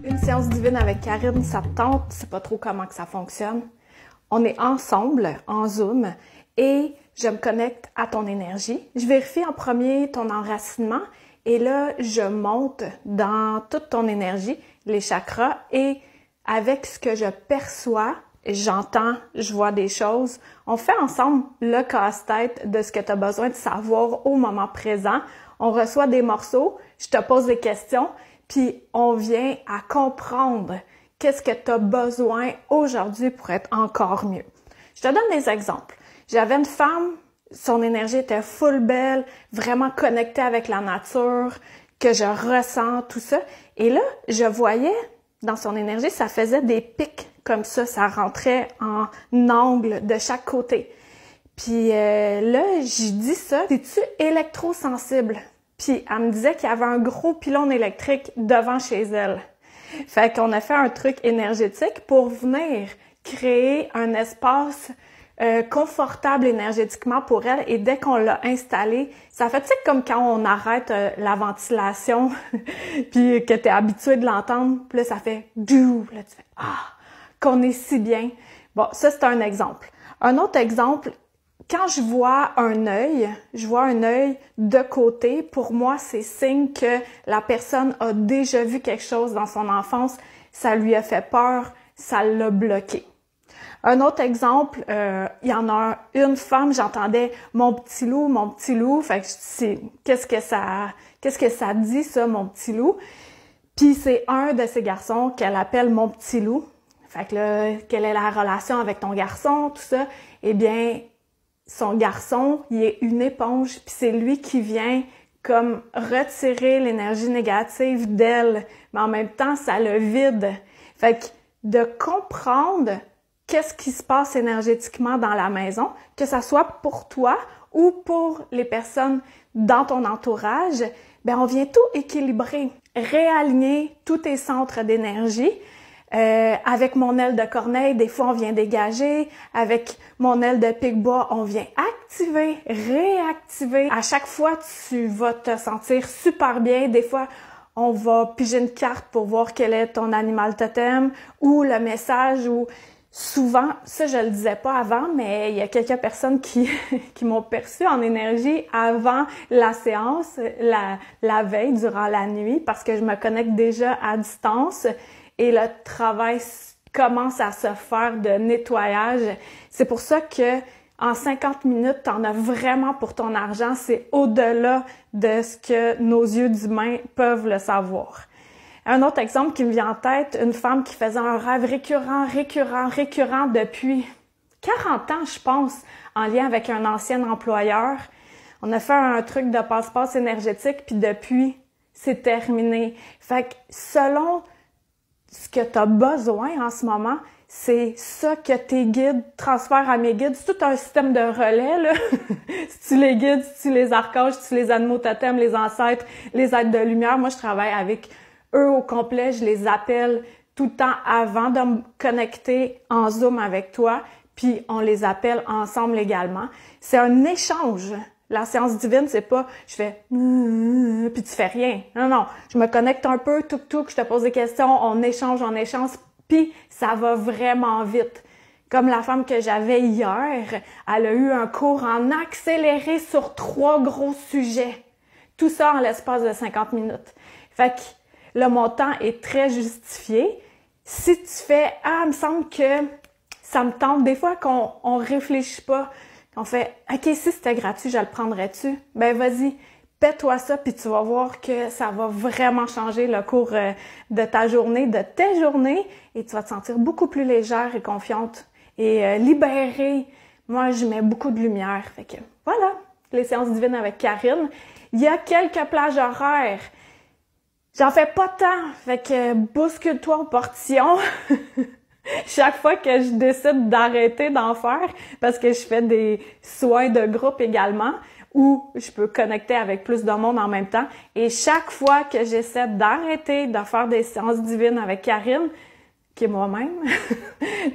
Une séance divine avec Karine, ça te tente? Je sais pas trop comment que ça fonctionne. On est ensemble en Zoom et je me connecte à ton énergie. Je vérifie en premier ton enracinement et là, je monte dans toute ton énergie, les chakras, et avec ce que je perçois, j'entends, je vois des choses. On fait ensemble le casse-tête de ce que tu as besoin de savoir au moment présent. On reçoit des morceaux, je te pose des questions, puis on vient à comprendre qu'est-ce que tu as besoin aujourd'hui pour être encore mieux. Je te donne des exemples. J'avais une femme, son énergie était full belle, vraiment connectée avec la nature, que je ressens, tout ça. Et là, je voyais dans son énergie, ça faisait des pics comme ça rentrait en angle de chaque côté. Puis là, j'ai dit ça, es-tu électrosensible? Puis elle me disait qu'il y avait un gros pylône électrique devant chez elle. Fait qu'on a fait un truc énergétique pour venir créer un espace confortable énergétiquement pour elle. Et dès qu'on l'a installé, ça fait, tu sais, comme quand on arrête la ventilation, puis que tu es habitué de l'entendre, puis là, ça fait « dou », là, tu fais « ah », qu'on est si bien. Bon, ça, c'est un exemple. Un autre exemple, quand je vois un œil de côté, pour moi, c'est signe que la personne a déjà vu quelque chose dans son enfance, ça lui a fait peur, ça l'a bloqué. Un autre exemple, il y en a une femme, j'entendais « mon petit loup », fait que je dis « qu'est-ce que ça dit ça, mon petit loup ?» Puis c'est un de ces garçons qu'elle appelle « mon petit loup ». Fait que là, quelle est la relation avec ton garçon, tout ça? Eh bien, son garçon, il est une éponge, puis c'est lui qui vient comme retirer l'énergie négative d'elle, mais en même temps, ça le vide. Fait que de comprendre qu'est-ce qui se passe énergétiquement dans la maison, que ça soit pour toi ou pour les personnes dans ton entourage, ben on vient tout équilibrer, réaligner tous tes centres d'énergie. Avec mon aile de corneille, des fois on vient dégager. Avec mon aile de pic-bois, on vient activer, réactiver. À chaque fois, tu vas te sentir super bien. Des fois, on va piger une carte pour voir quel est ton animal totem ou le message ou souvent, ça je le disais pas avant, mais il y a quelques personnes qui m'ont perçu en énergie avant la séance, la veille, durant la nuit, parce que je me connecte déjà à distance. Et le travail commence à se faire de nettoyage. C'est pour ça que en 50 minutes, tu en as vraiment pour ton argent. C'est au-delà de ce que nos yeux d'humains peuvent le savoir. Un autre exemple qui me vient en tête, une femme qui faisait un rêve récurrent depuis 40 ans, je pense, en lien avec un ancien employeur. On a fait un truc de passe-passe énergétique, puis depuis, c'est terminé. Fait que selon ce que tu as besoin en ce moment, c'est ça que tes guides transfèrent à mes guides. C'est tout un système de relais, là. Si tu les guides, si tu les archanges, si tu les animaux totems, les ancêtres, les êtres de lumière, moi je travaille avec eux au complet, je les appelle tout le temps avant de me connecter en Zoom avec toi, puis on les appelle ensemble également. C'est un échange. La séance divine, c'est pas je fais puis tu fais rien. Non, je me connecte un peu, je te pose des questions, on échange, puis ça va vraiment vite. Comme la femme que j'avais hier, elle a eu un cours en accéléré sur 3 gros sujets. Tout ça en l'espace de 50 minutes. Fait que le montant est très justifié. Si tu fais « Ah, il me semble que ça me tente », des fois qu'on réfléchit pas, on fait « OK, si c'était gratuit, je le prendrais-tu? » Ben vas-y, paie-toi ça, puis tu vas voir que ça va vraiment changer le cours de ta journée, de tes journées, et tu vas te sentir beaucoup plus légère et confiante et libérée. Moi, je mets beaucoup de lumière. Fait que voilà, les séances divines avec Karine. Il y a quelques plages horaires. J'en fais pas tant, fait que bouscule-toi aux portions. Chaque fois que je décide d'arrêter d'en faire, parce que je fais des soins de groupe également, où je peux connecter avec plus de monde en même temps, et chaque fois que j'essaie d'arrêter de faire des séances divines avec Karine, qui est moi-même,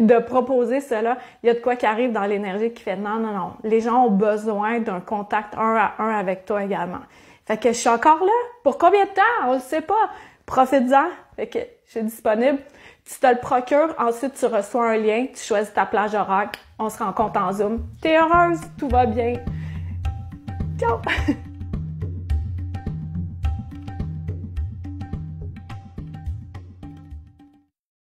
de proposer cela, il y a de quoi qui arrive dans l'énergie qui fait non, les gens ont besoin d'un contact 1 à 1 avec toi également. Fait que je suis encore là. Pour combien de temps? On le sait pas. Profite-en. Fait que je suis disponible. Tu te le procures, ensuite tu reçois un lien, tu choisis ta plage horaire, on se rencontre en Zoom. T'es heureuse, tout va bien. Ciao!